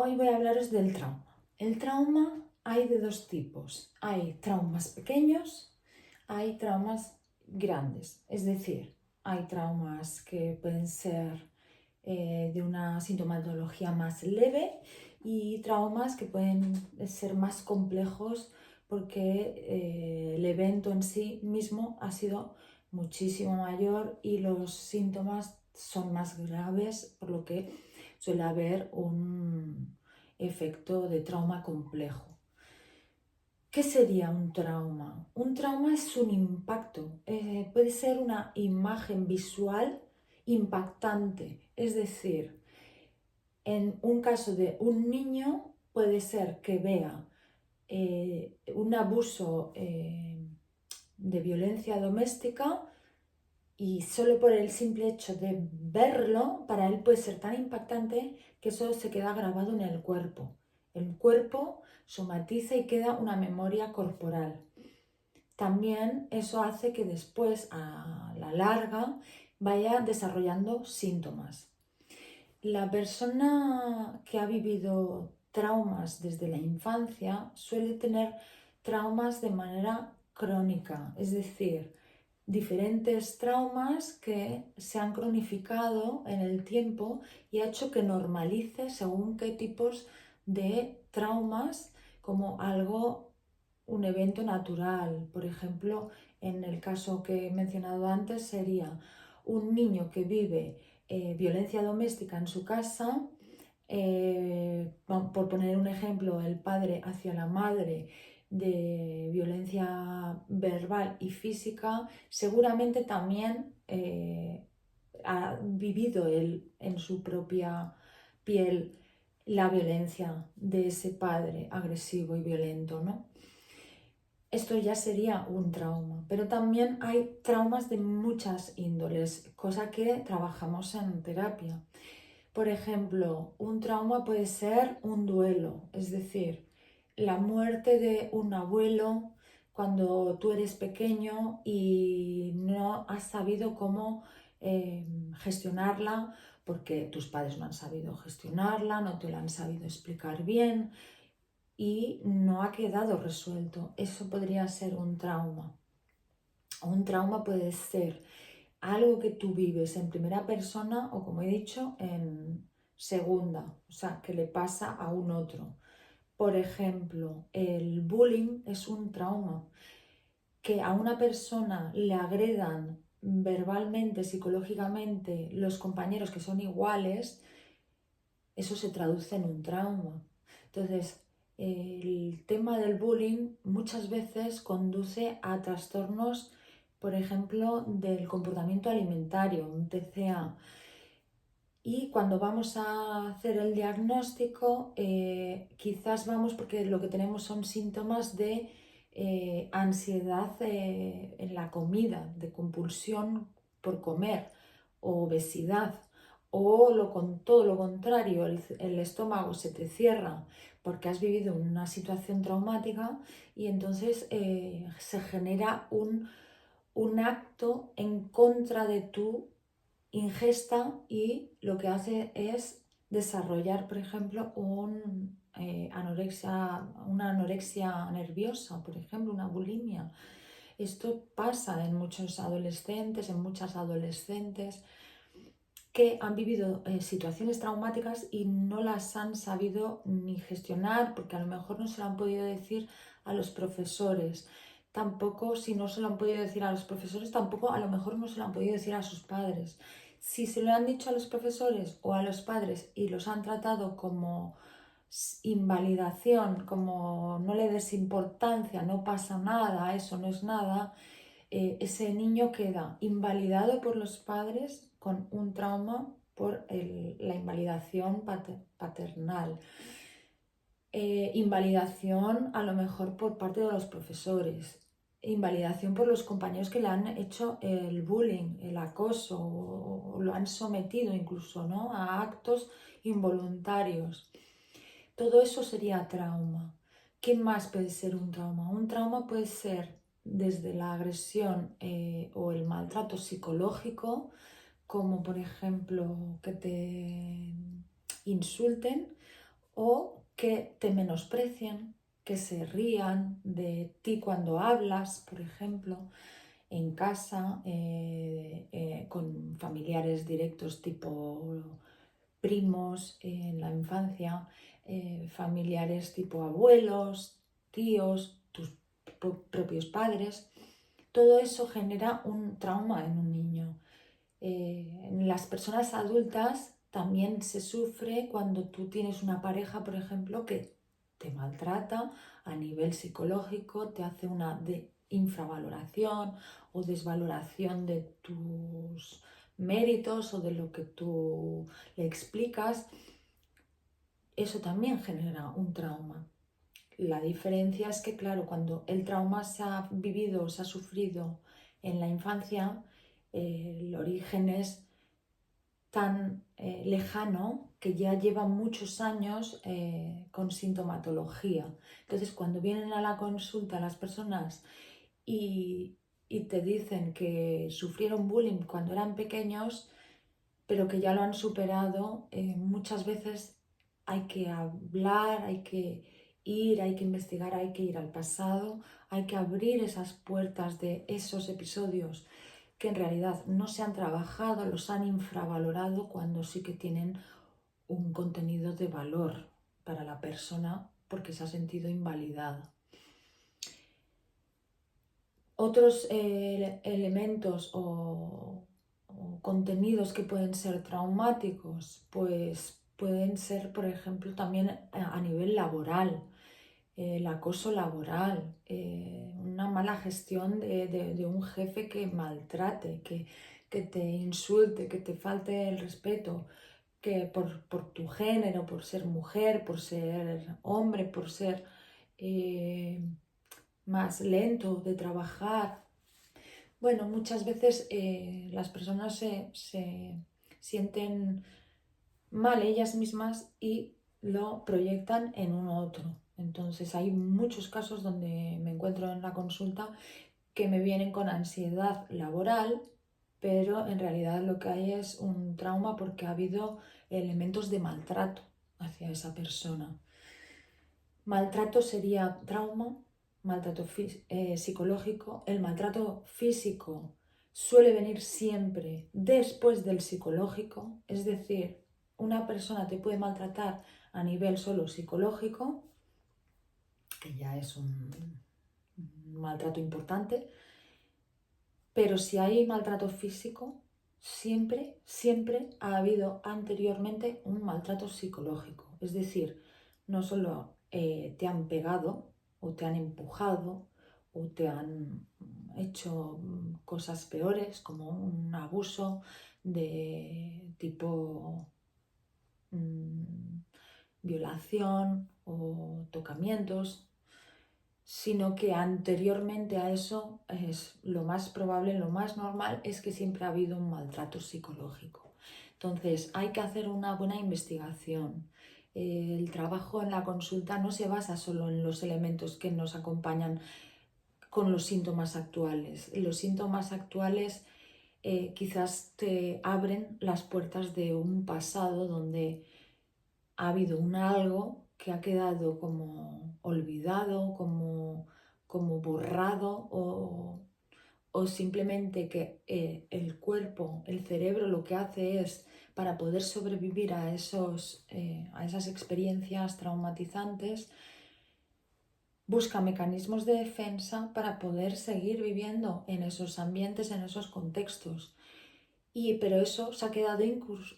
Hoy voy a hablaros del trauma. El trauma hay de dos tipos. Hay traumas pequeños, hay traumas grandes. Es decir, hay traumas que pueden ser de una sintomatología más leve y traumas que pueden ser más complejos porque el evento en sí mismo ha sido muchísimo mayor y los síntomas son más graves, por lo que suele haber un efecto de trauma complejo. ¿Qué sería un trauma? Un trauma es un impacto, puede ser una imagen visual impactante, es decir, en un caso de un niño puede ser que vea un abuso de violencia doméstica y solo por el simple hecho de verlo, para él puede ser tan impactante que eso se queda grabado en el cuerpo. El cuerpo somatiza y queda una memoria corporal. También eso hace que después, a la larga, vaya desarrollando síntomas. La persona que ha vivido traumas desde la infancia suele tener traumas de manera crónica, es decir, diferentes traumas que se han cronificado en el tiempo y ha hecho que normalice según qué tipos de traumas como algo, un evento natural. Por ejemplo, en el caso que he mencionado antes sería un niño que vive violencia doméstica en su casa, por poner un ejemplo, el padre hacia la madre de violencia verbal y física, seguramente también ha vivido él en su propia piel la violencia de ese padre agresivo y violento, ¿no? Esto ya sería un trauma, pero también hay traumas de muchas índoles, cosa que trabajamos en terapia. Por ejemplo, un trauma puede ser un duelo, es decir, la muerte de un abuelo cuando tú eres pequeño y no has sabido cómo gestionarla porque tus padres no han sabido gestionarla, no te lo han sabido explicar bien y no ha quedado resuelto. Eso podría ser un trauma. Un trauma puede ser algo que tú vives en primera persona o, como he dicho, en segunda, o sea, que le pasa a un otro. Por ejemplo, el bullying es un trauma. Que a una persona le agredan verbalmente, psicológicamente, los compañeros que son iguales, eso se traduce en un trauma. Entonces, el tema del bullying muchas veces conduce a trastornos, por ejemplo, del comportamiento alimentario, un TCA. Y cuando vamos a hacer el diagnóstico, quizás vamos porque lo que tenemos son síntomas de ansiedad en la comida, de compulsión por comer, o obesidad, o todo lo contrario, el estómago se te cierra porque has vivido una situación traumática y entonces se genera un acto en contra de tu ingesta y lo que hace es desarrollar, por ejemplo, una anorexia nerviosa, por ejemplo, una bulimia. Esto pasa en muchos adolescentes, en muchas adolescentes que han vivido situaciones traumáticas y no las han sabido ni gestionar porque a lo mejor no se lo han podido decir a los profesores. Tampoco, si no se lo han podido decir a los profesores, tampoco a lo mejor no se lo han podido decir a sus padres. Si se lo han dicho a los profesores o a los padres y los han tratado como invalidación, como no le des importancia, no pasa nada, eso no es nada, ese niño queda invalidado por los padres con un trauma por la invalidación paternal. Invalidación a lo mejor por parte de los profesores, invalidación por los compañeros que le han hecho el bullying, el acoso, o lo han sometido incluso, ¿no?, a actos involuntarios. Todo eso sería trauma. ¿Qué más puede ser un trauma? Un trauma puede ser desde la agresión o el maltrato psicológico, como por ejemplo que te insulten, o que te menosprecien, que se rían de ti cuando hablas, por ejemplo, en casa, con familiares directos tipo primos en la infancia, familiares tipo abuelos, tíos, tus propios padres. Todo eso genera un trauma en un niño. En las personas adultas también se sufre cuando tú tienes una pareja, por ejemplo, que te maltrata a nivel psicológico, te hace una infravaloración o desvaloración de tus méritos o de lo que tú le explicas. Eso también genera un trauma. La diferencia es que, claro, cuando el trauma se ha vivido, se ha sufrido en la infancia, el origen es tan lejano que ya lleva muchos años con sintomatología. Entonces, cuando vienen a la consulta las personas y te dicen que sufrieron bullying cuando eran pequeños, pero que ya lo han superado, muchas veces hay que hablar, hay que ir, hay que investigar, hay que ir al pasado, hay que abrir esas puertas de esos episodios que en realidad no se han trabajado, los han infravalorado cuando sí que tienen un contenido de valor para la persona porque se ha sentido invalidada. Otros elementos o contenidos que pueden ser traumáticos, pues pueden ser, por ejemplo, también a nivel laboral, el acoso laboral, una mala gestión de un jefe que maltrate, que te insulte, que te falte el respeto, que por tu género, por ser mujer, por ser hombre, por ser más lento de trabajar. Bueno, muchas veces las personas se sienten mal ellas mismas y lo proyectan en un otro. Entonces hay muchos casos donde me encuentro en la consulta que me vienen con ansiedad laboral, pero en realidad lo que hay es un trauma porque ha habido elementos de maltrato hacia esa persona. Maltrato sería trauma, maltrato psicológico. El maltrato físico suele venir siempre después del psicológico, es decir, una persona te puede maltratar a nivel solo psicológico, que ya es un maltrato importante, pero si hay maltrato físico, siempre ha habido anteriormente un maltrato psicológico, es decir, no solo te han pegado o te han empujado o te han hecho cosas peores como un abuso de tipo violación o tocamientos, sino que anteriormente a eso es lo más probable, lo más normal es que siempre ha habido un maltrato psicológico. Entonces hay que hacer una buena investigación. El trabajo en la consulta no se basa solo en los elementos que nos acompañan con los síntomas actuales. Los síntomas actuales quizás te abren las puertas de un pasado donde ha habido un algo que ha quedado como olvidado, como borrado o simplemente que el cuerpo, el cerebro lo que hace es para poder sobrevivir a esas experiencias traumatizantes, busca mecanismos de defensa para poder seguir viviendo en esos ambientes, en esos contextos. Pero eso se ha quedado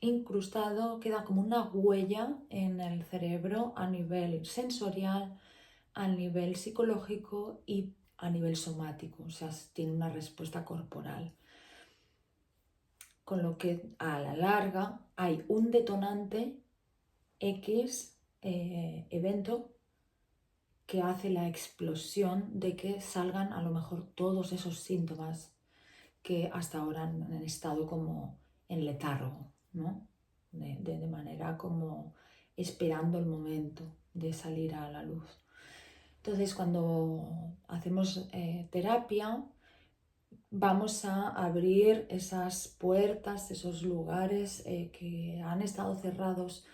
incrustado, queda como una huella en el cerebro a nivel sensorial, a nivel psicológico y a nivel somático, o sea, tiene una respuesta corporal. Con lo que a la larga hay un detonante X evento que hace la explosión de que salgan a lo mejor todos esos síntomas que hasta ahora han estado como en letargo, ¿no? De manera como esperando el momento de salir a la luz. Entonces, cuando hacemos terapia, vamos a abrir esas puertas, esos lugares que han estado cerrados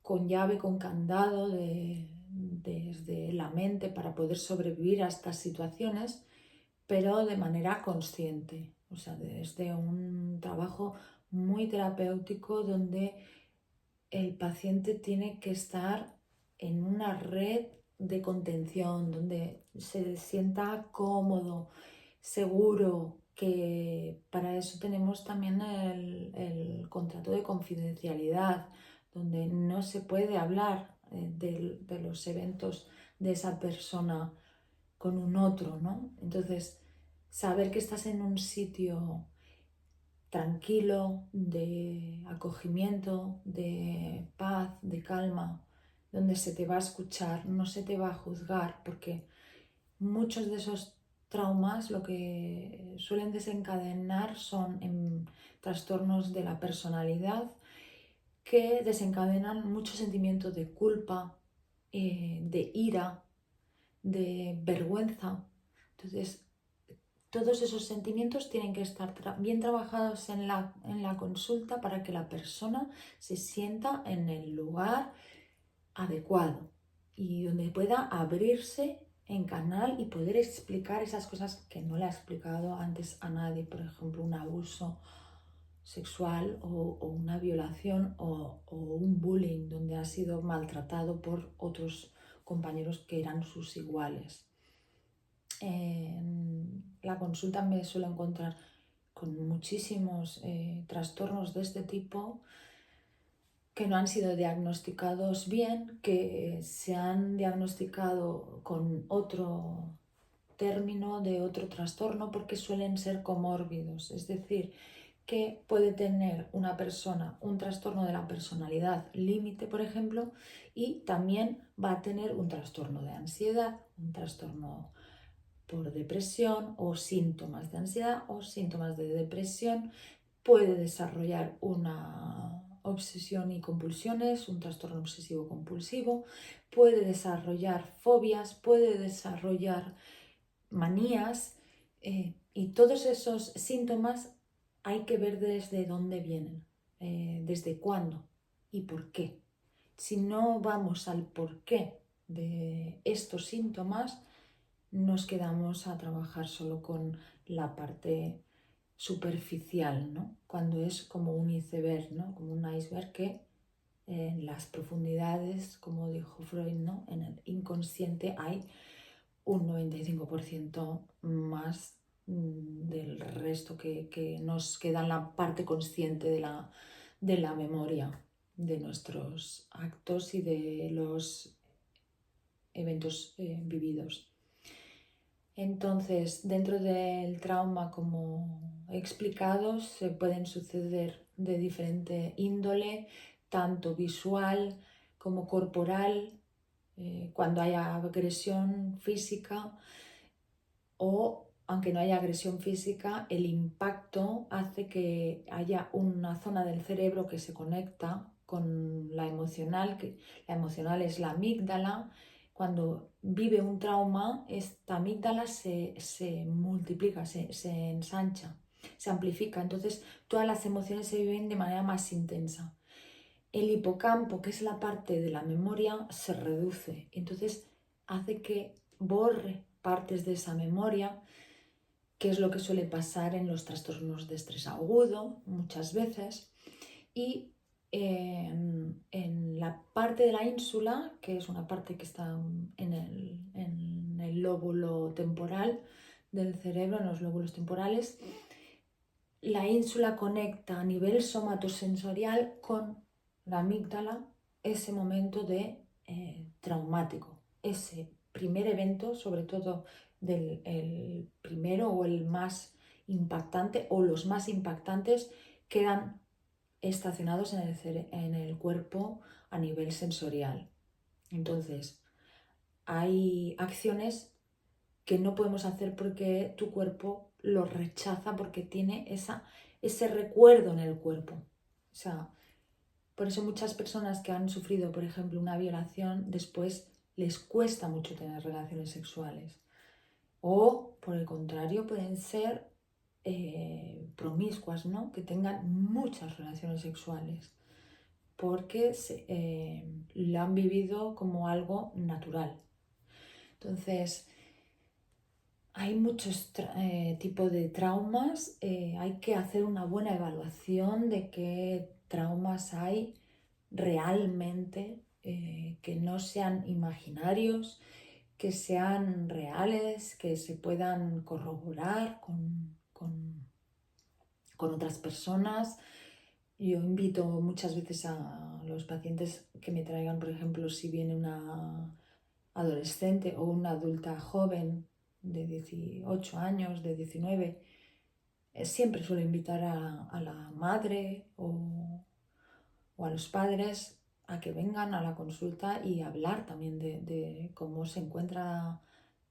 con llave, con candado desde la mente para poder sobrevivir a estas situaciones, pero de manera consciente, o sea, desde un trabajo muy terapéutico donde el paciente tiene que estar en una red de contención, donde se sienta cómodo, seguro, que para eso tenemos también el contrato de confidencialidad, donde no se puede hablar de los eventos de esa persona con un otro, ¿no? Entonces, saber que estás en un sitio tranquilo, de acogimiento, de paz, de calma, donde se te va a escuchar, no se te va a juzgar, porque muchos de esos traumas lo que suelen desencadenar son trastornos de la personalidad que desencadenan muchos sentimientos de culpa, de ira, de vergüenza. Entonces, todos esos sentimientos tienen que estar bien trabajados en la consulta para que la persona se sienta en el lugar adecuado y donde pueda abrirse en canal y poder explicar esas cosas que no le ha explicado antes a nadie, por ejemplo, un abuso sexual o una violación o un bullying donde ha sido maltratado por otros compañeros que eran sus iguales. En la consulta me suelo encontrar con muchísimos trastornos de este tipo que no han sido diagnosticados bien, que se han diagnosticado con otro término de otro trastorno porque suelen ser comórbidos, es decir, que puede tener una persona un trastorno de la personalidad límite, por ejemplo, y también va a tener un trastorno de ansiedad, un trastorno por depresión o síntomas de ansiedad o síntomas de depresión, puede desarrollar una obsesión y compulsiones, un trastorno obsesivo compulsivo, puede desarrollar fobias, puede desarrollar manías y todos esos síntomas hay que ver desde dónde vienen, desde cuándo y por qué. Si no vamos al porqué de estos síntomas, nos quedamos a trabajar solo con la parte superficial, ¿no? Cuando es como un iceberg, ¿no? Como un iceberg que en las profundidades, como dijo Freud, ¿no? En el inconsciente hay un 95% más del resto que nos queda en la parte consciente de la memoria de nuestros actos y de los eventos vividos. Entonces, dentro del trauma, como he explicado, se pueden suceder de diferente índole, tanto visual como corporal, cuando haya agresión física o, aunque no haya agresión física, el impacto hace que haya una zona del cerebro que se conecta con la emocional, que la emocional es la amígdala. Cuando vive un trauma, esta amígdala se multiplica, se ensancha, se amplifica. Entonces, todas las emociones se viven de manera más intensa. El hipocampo, que es la parte de la memoria, se reduce. Entonces, hace que borre partes de esa memoria, que es lo que suele pasar en los trastornos de estrés agudo muchas veces. Y en la parte de la ínsula, que es una parte que está en el lóbulo temporal del cerebro, en los lóbulos temporales, la ínsula conecta a nivel somatosensorial con la amígdala ese momento de traumático, ese primer evento, sobre todo el primero o el más impactante o los más impactantes, quedan estacionados en el cuerpo a nivel sensorial. Entonces, hay acciones que no podemos hacer porque tu cuerpo lo rechaza, porque tiene ese recuerdo en el cuerpo. O sea, por eso muchas personas que han sufrido, por ejemplo, una violación, después les cuesta mucho tener relaciones sexuales. O, por el contrario, pueden ser promiscuas, ¿no? Que tengan muchas relaciones sexuales. porque lo han vivido como algo natural. Entonces, hay muchos tipos de traumas, hay que hacer una buena evaluación de qué traumas hay realmente, que no sean imaginarios, que sean reales, que se puedan corroborar con otras personas. Yo invito muchas veces a los pacientes que me traigan, por ejemplo, si viene una adolescente o una adulta joven de 18 años, de 19, siempre suelo invitar a la madre o a los padres a que vengan a la consulta y hablar también de cómo se encuentra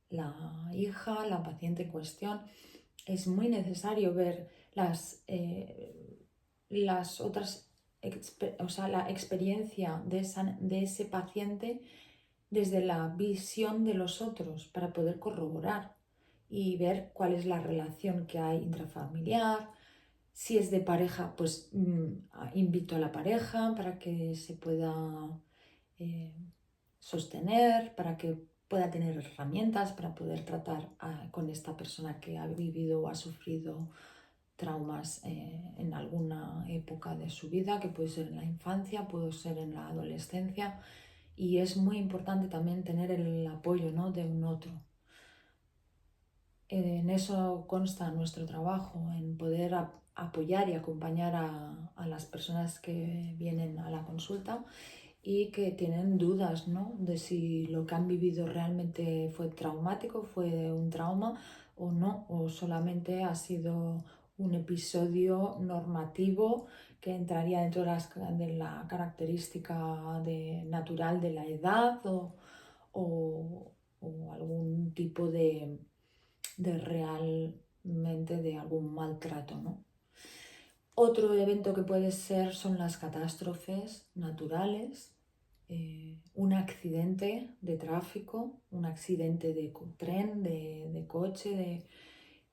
la hija, la paciente en cuestión. Es muy necesario ver las otras, la experiencia de ese paciente desde la visión de los otros para poder corroborar y ver cuál es la relación que hay intrafamiliar. Si es de pareja, pues invito a la pareja para que se pueda sostener, para que pueda tener herramientas para poder tratar con esta persona que ha vivido o ha sufrido traumas en alguna época de su vida, que puede ser en la infancia, puede ser en la adolescencia, y es muy importante también tener el apoyo, ¿no?, de un otro. En eso consta nuestro trabajo, en poder apoyar y acompañar a las personas que vienen a la consulta y que tienen dudas, ¿no?, de si lo que han vivido realmente fue traumático, fue un trauma o no, o solamente ha sido un episodio normativo que entraría dentro de la característica natural de la edad o algún tipo de realmente de algún maltrato, ¿no? Otro evento que puede ser son las catástrofes naturales, un accidente de tráfico, un accidente de tren, de coche,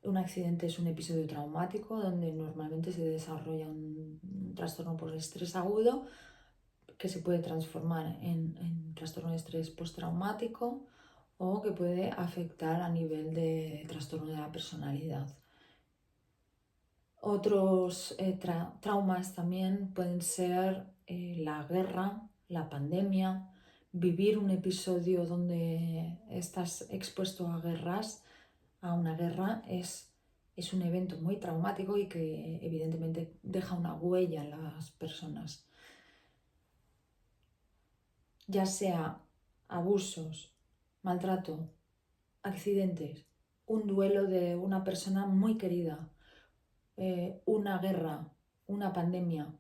un accidente es un episodio traumático donde normalmente se desarrolla un trastorno por estrés agudo que se puede transformar en trastorno de estrés postraumático o que puede afectar a nivel de trastorno de la personalidad. Otros traumas también pueden ser la guerra, la pandemia, vivir un episodio donde estás expuesto a una guerra es un evento muy traumático y que evidentemente deja una huella en las personas. Ya sea abusos, maltrato, accidentes, un duelo de una persona muy querida, una guerra, una pandemia.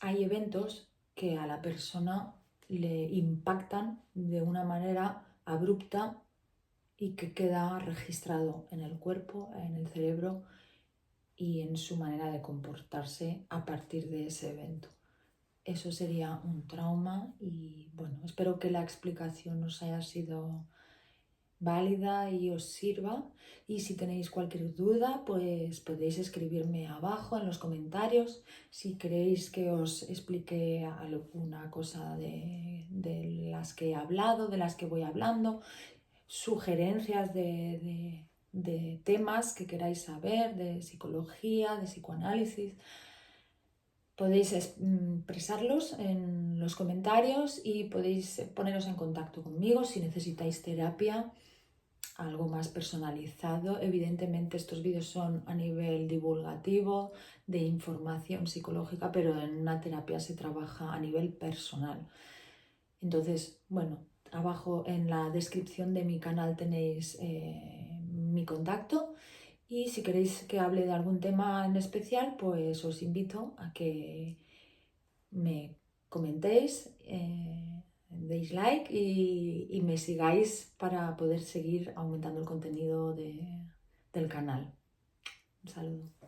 Hay eventos que a la persona le impactan de una manera abrupta y que queda registrado en el cuerpo, en el cerebro y en su manera de comportarse a partir de ese evento. Eso sería un trauma y bueno, espero que la explicación os haya sido válida y os sirva, y si tenéis cualquier duda pues podéis escribirme abajo en los comentarios. Si queréis que os explique alguna cosa de las que he hablado, de las que voy hablando, sugerencias de temas que queráis saber, de psicología, de psicoanálisis, podéis expresarlos en los comentarios y podéis poneros en contacto conmigo si necesitáis terapia, algo más personalizado. Evidentemente estos vídeos son a nivel divulgativo, de información psicológica, pero en una terapia se trabaja a nivel personal. Entonces, bueno, abajo en la descripción de mi canal tenéis mi contacto. Y si queréis que hable de algún tema en especial, pues os invito a que me comentéis, deis like y me sigáis para poder seguir aumentando el contenido del canal. Un saludo.